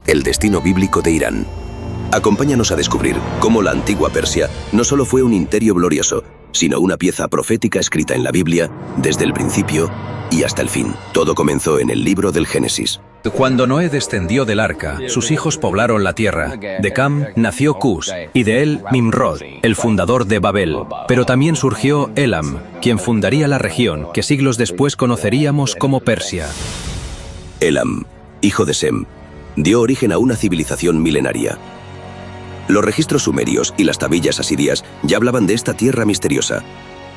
El destino bíblico de Irán. Acompáñanos a descubrir cómo la antigua Persia no solo fue un imperio glorioso, sino una pieza profética escrita en la Biblia desde el principio y hasta el fin. Todo comenzó en el libro del Génesis. Cuando Noé descendió del arca, sus hijos poblaron la tierra. De Cam nació Cus, y de él Nimrod, el fundador de Babel. Pero también surgió Elam, quien fundaría la región que siglos después conoceríamos como Persia. Elam, hijo de Sem, dio origen a una civilización milenaria. Los registros sumerios y las tablillas asirias ya hablaban de esta tierra misteriosa.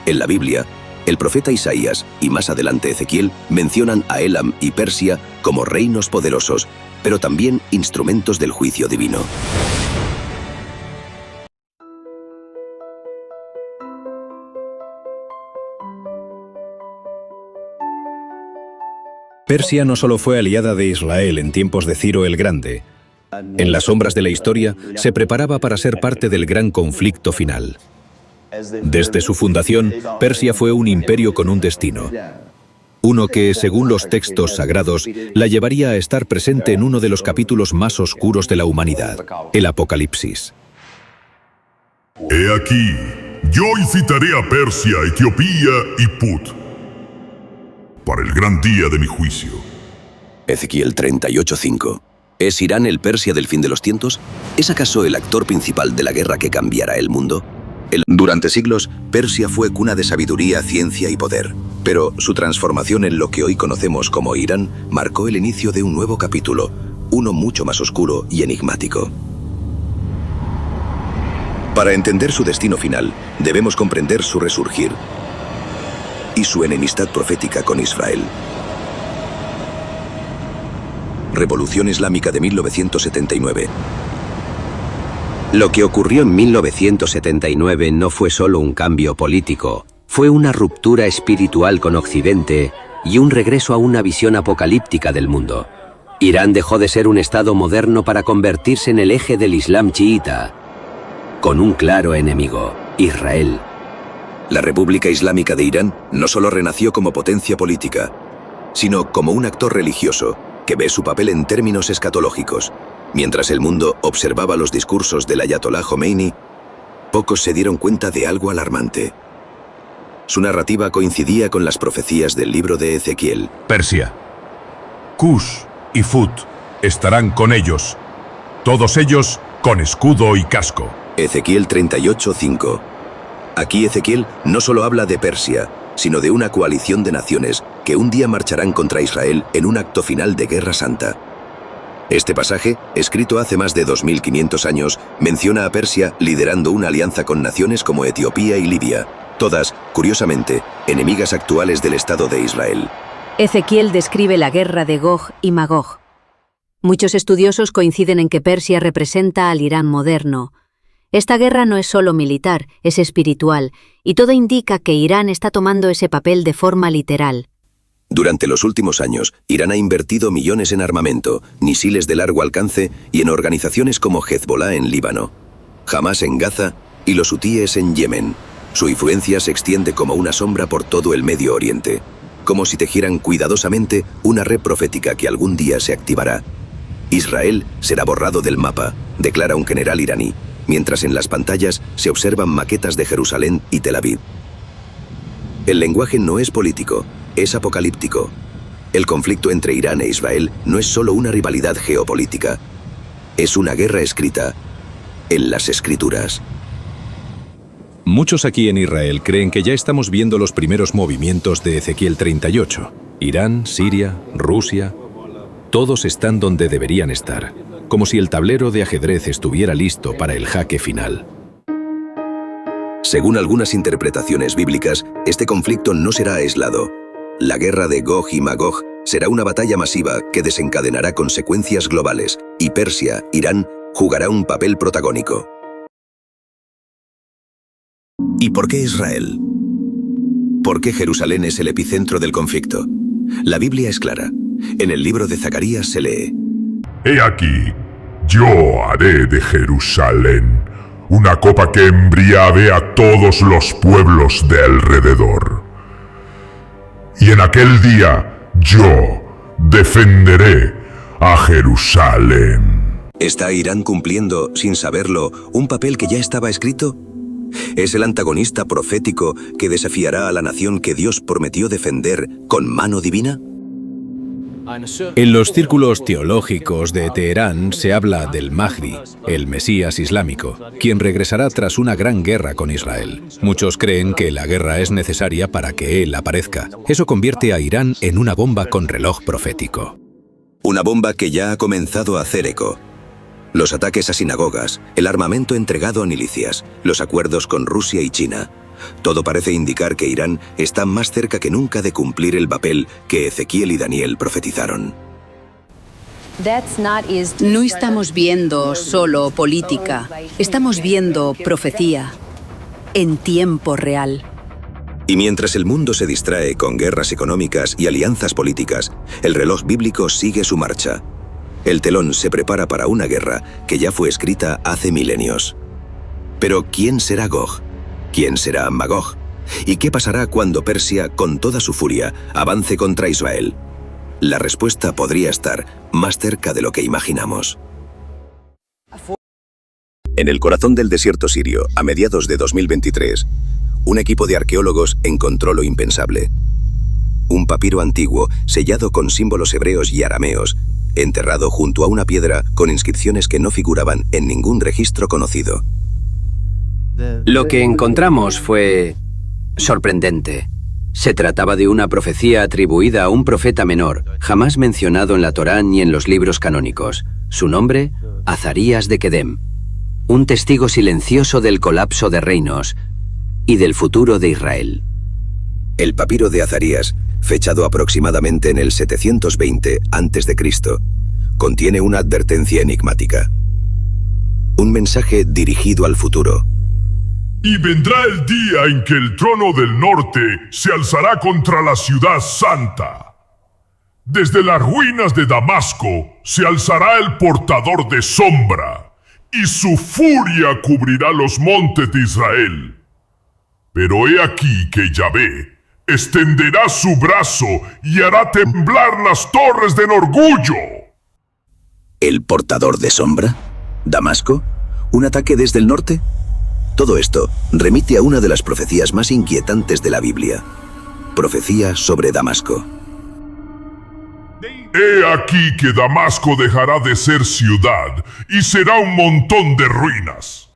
En la Biblia, el profeta Isaías y más adelante Ezequiel mencionan a Elam y Persia como reinos poderosos, pero también instrumentos del juicio divino. Persia no solo fue aliada de Israel en tiempos de Ciro el Grande. En las sombras de la historia, se preparaba para ser parte del gran conflicto final. Desde su fundación, Persia fue un imperio con un destino. Uno que, según los textos sagrados, la llevaría a estar presente en uno de los capítulos más oscuros de la humanidad, el Apocalipsis. He aquí, yo incitaré a Persia, Etiopía y Put para el gran día de mi juicio. Ezequiel 38:5. ¿Es Irán el Persia del fin de los tiempos? ¿Es acaso el actor principal de la guerra que cambiará el mundo? Durante siglos, Persia fue cuna de sabiduría, ciencia y poder. Pero su transformación en lo que hoy conocemos como Irán marcó el inicio de un nuevo capítulo, uno mucho más oscuro y enigmático. Para entender su destino final, debemos comprender su resurgir y su enemistad profética con Israel. Revolución Islámica de 1979. Lo que ocurrió en 1979 no fue solo un cambio político, fue una ruptura espiritual con Occidente y un regreso a una visión apocalíptica del mundo. Irán dejó de ser un estado moderno para convertirse en el eje del Islam chiita, con un claro enemigo, Israel. La República Islámica de Irán no solo renació como potencia política, sino como un actor religioso que ve su papel en términos escatológicos. Mientras el mundo observaba los discursos del Ayatolá Jomeini, pocos se dieron cuenta de algo alarmante. Su narrativa coincidía con las profecías del libro de Ezequiel. Persia, Cus y Fut estarán con ellos, todos ellos con escudo y casco. Ezequiel 38:5. Aquí Ezequiel no solo habla de Persia, sino de una coalición de naciones que un día marcharán contra Israel en un acto final de guerra santa. Este pasaje, escrito hace más de 2500 años, menciona a Persia liderando una alianza con naciones como Etiopía y Libia, todas, curiosamente, enemigas actuales del Estado de Israel. Ezequiel describe la guerra de Gog y Magog. Muchos estudiosos coinciden en que Persia representa al Irán moderno. Esta guerra no es solo militar, es espiritual, y todo indica que Irán está tomando ese papel de forma literal. Durante los últimos años, Irán ha invertido millones en armamento, misiles de largo alcance y en organizaciones como Hezbollah en Líbano, Hamas en Gaza y los hutíes en Yemen. Su influencia se extiende como una sombra por todo el Medio Oriente, como si tejieran cuidadosamente una red profética que algún día se activará. Israel será borrado del mapa, declara un general iraní, mientras en las pantallas se observan maquetas de Jerusalén y Tel Aviv. El lenguaje no es político, es apocalíptico. El conflicto entre Irán e Israel no es solo una rivalidad geopolítica, es una guerra escrita en las Escrituras. Muchos aquí en Israel creen que ya estamos viendo los primeros movimientos de Ezequiel 38. Irán, Siria, Rusia, todos están donde deberían estar, como si el tablero de ajedrez estuviera listo para el jaque final. Según algunas interpretaciones bíblicas, este conflicto no será aislado. La guerra de Gog y Magog será una batalla masiva que desencadenará consecuencias globales, y Persia, Irán, jugará un papel protagónico. ¿Y por qué Israel? ¿Por qué Jerusalén es el epicentro del conflicto? La Biblia es clara. En el libro de Zacarías se lee: He aquí, yo haré de Jerusalén una copa que embriague a todos los pueblos de alrededor. Y en aquel día yo defenderé a Jerusalén. ¿Está Irán cumpliendo, sin saberlo, un papel que ya estaba escrito? ¿Es el antagonista profético que desafiará a la nación que Dios prometió defender con mano divina? En los círculos teológicos de Teherán se habla del Mahdi, el Mesías islámico, quien regresará tras una gran guerra con Israel. Muchos creen que la guerra es necesaria para que él aparezca. Eso convierte a Irán en una bomba con reloj profético. Una bomba que ya ha comenzado a hacer eco. Los ataques a sinagogas, el armamento entregado a milicias, los acuerdos con Rusia y China. Todo parece indicar que Irán está más cerca que nunca de cumplir el papel que Ezequiel y Daniel profetizaron. No estamos viendo solo política, estamos viendo profecía en tiempo real. Y mientras el mundo se distrae con guerras económicas y alianzas políticas, el reloj bíblico sigue su marcha. El telón se prepara para una guerra que ya fue escrita hace milenios. Pero ¿quién será Gog? ¿Quién será Magog? ¿Y qué pasará cuando Persia, con toda su furia, avance contra Israel? La respuesta podría estar más cerca de lo que imaginamos. En el corazón del desierto sirio, a mediados de 2023, un equipo de arqueólogos encontró lo impensable. Un papiro antiguo, sellado con símbolos hebreos y arameos, enterrado junto a una piedra con inscripciones que no figuraban en ningún registro conocido. Lo que encontramos fue sorprendente. Se trataba de una profecía atribuida a un profeta menor, jamás mencionado en la Torá ni en los libros canónicos. Su nombre, Azarías de Kedem, un testigo silencioso del colapso de reinos y del futuro de Israel. El papiro de Azarías, fechado aproximadamente en el 720 a.C., contiene una advertencia enigmática. Un mensaje dirigido al futuro. Y vendrá el día en que el trono del norte se alzará contra la ciudad santa. Desde las ruinas de Damasco se alzará el portador de sombra, y su furia cubrirá los montes de Israel. Pero he aquí que Yahvé extenderá su brazo y hará temblar las torres de orgullo. ¿El portador de sombra? ¿Damasco? ¿Un ataque desde el norte? Todo esto remite a una de las profecías más inquietantes de la Biblia. Profecía sobre Damasco. He aquí que Damasco dejará de ser ciudad y será un montón de ruinas.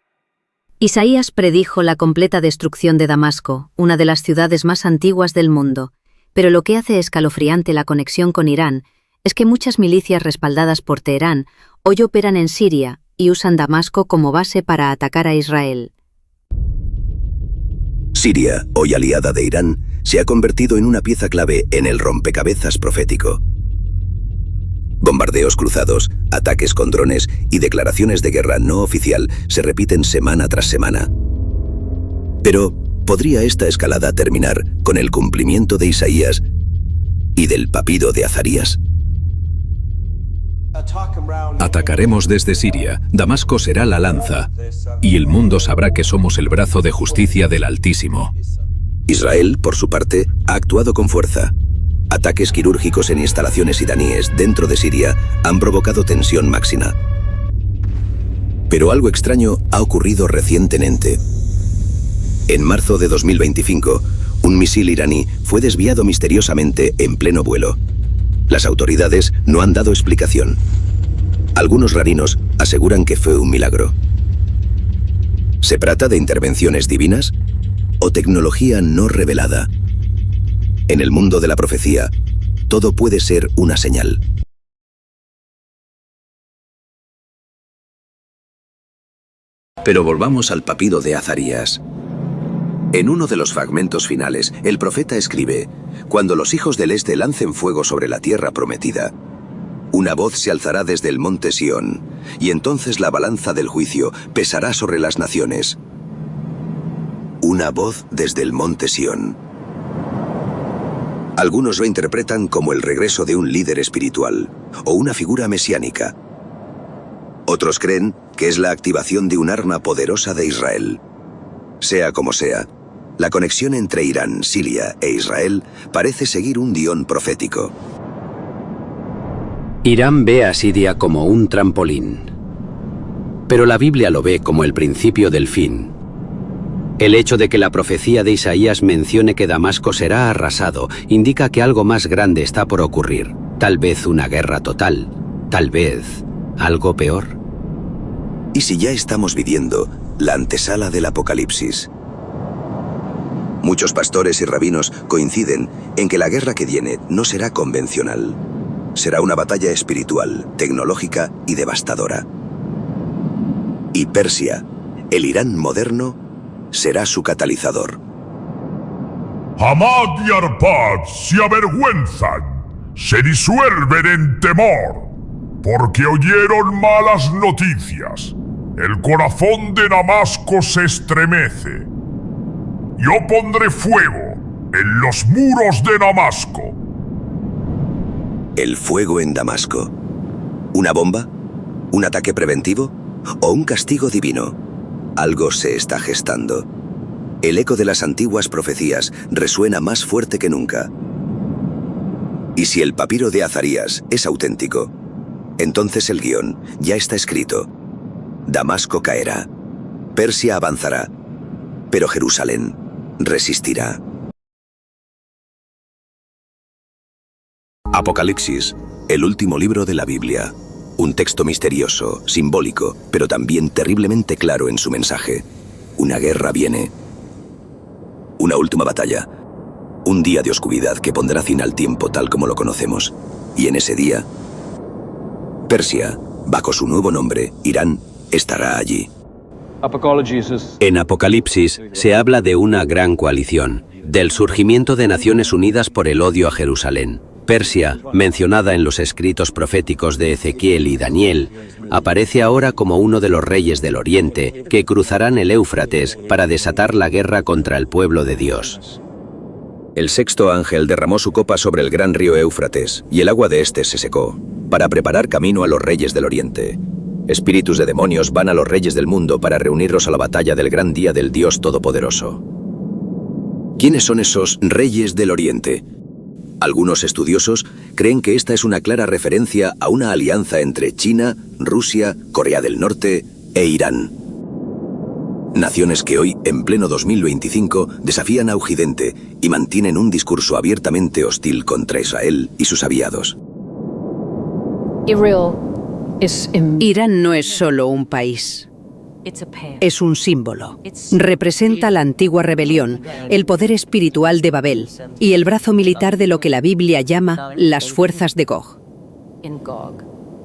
Isaías predijo la completa destrucción de Damasco, una de las ciudades más antiguas del mundo, pero lo que hace escalofriante la conexión con Irán es que muchas milicias respaldadas por Teherán hoy operan en Siria y usan Damasco como base para atacar a Israel. Siria, hoy aliada de Irán, se ha convertido en una pieza clave en el rompecabezas profético. Bombardeos cruzados, ataques con drones y declaraciones de guerra no oficial se repiten semana tras semana. Pero, ¿podría esta escalada terminar con el cumplimiento de Isaías y del papiro de Azarías? Atacaremos desde Siria, Damasco será la lanza, y el mundo sabrá que somos el brazo de justicia del Altísimo. Israel, por su parte, ha actuado con fuerza. Ataques quirúrgicos en instalaciones iraníes dentro de Siria han provocado tensión máxima. Pero algo extraño ha ocurrido recientemente. En marzo de 2025, un misil iraní fue desviado misteriosamente en pleno vuelo. Las autoridades no han dado explicación. Algunos rabinos aseguran que fue un milagro. ¿Se trata de intervenciones divinas o tecnología no revelada? En el mundo de la profecía, todo puede ser una señal. Pero volvamos al papiro de Azarías. En uno de los fragmentos finales, el profeta escribe: «Cuando los hijos del este lancen fuego sobre la tierra prometida, una voz se alzará desde el monte Sión, y entonces la balanza del juicio pesará sobre las naciones». Una voz desde el monte Sión. Algunos lo interpretan como el regreso de un líder espiritual o una figura mesiánica. Otros creen que es la activación de un arma poderosa de Israel. Sea como sea, la conexión entre Irán, Siria e Israel parece seguir un guión profético. Irán ve a Siria como un trampolín. pero la Biblia lo ve como el principio del fin. El hecho de que la profecía de Isaías mencione que Damasco será arrasado indica que algo más grande está por ocurrir. Tal vez una guerra total, tal vez algo peor. ¿Y si ya estamos viviendo la antesala del Apocalipsis? Muchos pastores y rabinos coinciden en que la guerra que viene no será convencional. Será una batalla espiritual, tecnológica y devastadora. Y Persia, el Irán moderno, será su catalizador. Hamad y Arpad se avergüenzan, se disuelven en temor, porque oyeron malas noticias. El corazón de Damasco se estremece. Yo pondré fuego en los muros de Damasco. ¿El fuego en Damasco? ¿Una bomba? ¿Un ataque preventivo? ¿O un castigo divino? Algo se está gestando. El eco de las antiguas profecías resuena más fuerte que nunca. Y si el papiro de Azarías es auténtico, entonces el guión ya está escrito. Damasco caerá, Persia avanzará, pero Jerusalén resistirá. Apocalipsis, el último libro de la Biblia. Un texto misterioso, simbólico, pero también terriblemente claro en su mensaje. Una guerra viene. Una última batalla. Un día de oscuridad que pondrá fin al tiempo tal como lo conocemos. Y en ese día, Persia, bajo su nuevo nombre, Irán, estará allí. En Apocalipsis se habla de una gran coalición, del surgimiento de Naciones Unidas por el odio a Jerusalén. Persia, mencionada en los escritos proféticos de Ezequiel y Daniel, aparece ahora como uno de los reyes del Oriente que cruzarán el Éufrates para desatar la guerra contra el pueblo de Dios. El sexto ángel derramó su copa sobre el gran río Éufrates, y el agua de este se secó, para preparar camino a los reyes del Oriente. Espíritus de demonios van a los reyes del mundo para reunirlos a la batalla del gran día del Dios Todopoderoso. ¿Quiénes son esos reyes del Oriente? Algunos estudiosos creen que esta es una clara referencia a una alianza entre China, Rusia, Corea del Norte e Irán. Naciones que hoy, en pleno 2025, desafían a Occidente y mantienen un discurso abiertamente hostil contra Israel y sus aliados. Irán no es solo un país. Es un símbolo. Representa la antigua rebelión, el poder espiritual de Babel y el brazo militar de lo que la Biblia llama las fuerzas de Gog.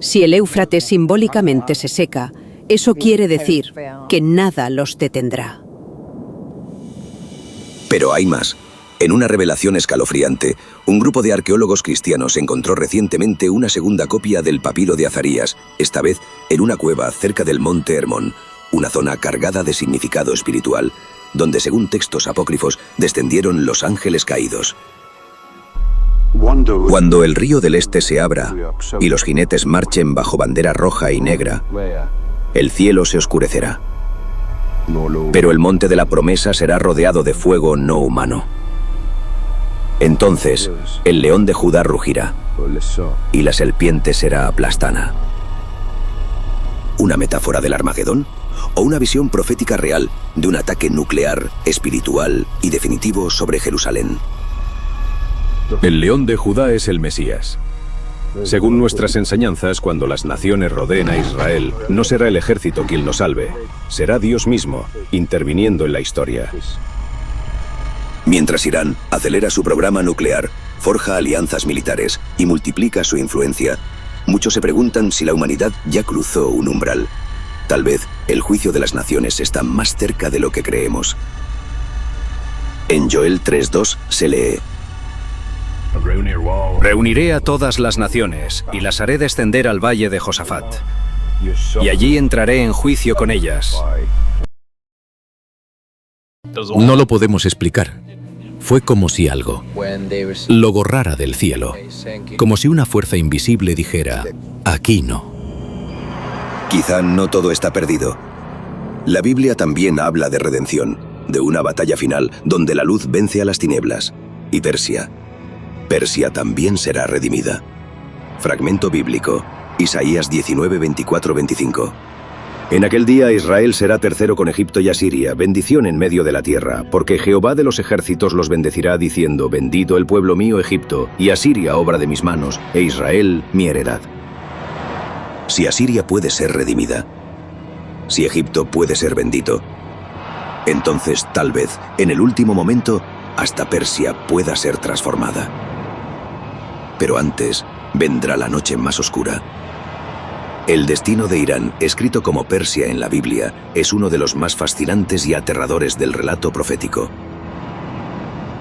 Si el Éufrates simbólicamente se seca, eso quiere decir que nada los detendrá. Pero hay más. En una revelación escalofriante, un grupo de arqueólogos cristianos encontró recientemente una segunda copia del papiro de Azarías, esta vez en una cueva cerca del monte Hermón, una zona cargada de significado espiritual, donde según textos apócrifos descendieron los ángeles caídos. Cuando el río del este se abra y los jinetes marchen bajo bandera roja y negra, el cielo se oscurecerá. Pero el monte de la promesa será rodeado de fuego no humano. Entonces, el león de Judá rugirá y la serpiente será aplastada. ¿Una metáfora del Armagedón? ¿O una visión profética real de un ataque nuclear, espiritual y definitivo sobre Jerusalén? El león de Judá es el Mesías. Según nuestras enseñanzas, cuando las naciones rodeen a Israel, no será el ejército quien lo salve, será Dios mismo, interviniendo en la historia. Mientras Irán acelera su programa nuclear, forja alianzas militares y multiplica su influencia, muchos se preguntan si la humanidad ya cruzó un umbral. Tal vez el juicio de las naciones está más cerca de lo que creemos. En Joel 3:2 se lee: Reuniré a todas las naciones y las haré descender al valle de Josafat, y allí entraré en juicio con ellas. No lo podemos explicar. Fue como si algo lo borrara del cielo, como si una fuerza invisible dijera, aquí no. Quizá no todo está perdido. La Biblia también habla de redención, de una batalla final donde la luz vence a las tinieblas. Y Persia también será redimida. Fragmento bíblico, Isaías 19, 24, 25. En aquel día Israel será tercero con Egipto y Asiria, bendición en medio de la tierra, porque Jehová de los ejércitos los bendecirá diciendo, bendito el pueblo mío Egipto, y Asiria obra de mis manos, e Israel mi heredad. Si Asiria puede ser redimida, si Egipto puede ser bendito, entonces tal vez, en el último momento, hasta Persia pueda ser transformada. Pero antes vendrá la noche más oscura. El destino de Irán, escrito como Persia en la Biblia, es uno de los más fascinantes y aterradores del relato profético.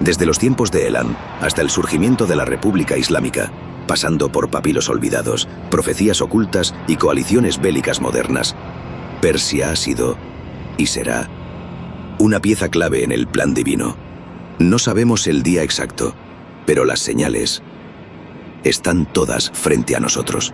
Desde los tiempos de Elam hasta el surgimiento de la República Islámica, pasando por papilos olvidados, profecías ocultas y coaliciones bélicas modernas, Persia ha sido, y será, una pieza clave en el plan divino. No sabemos el día exacto, pero las señales están todas frente a nosotros.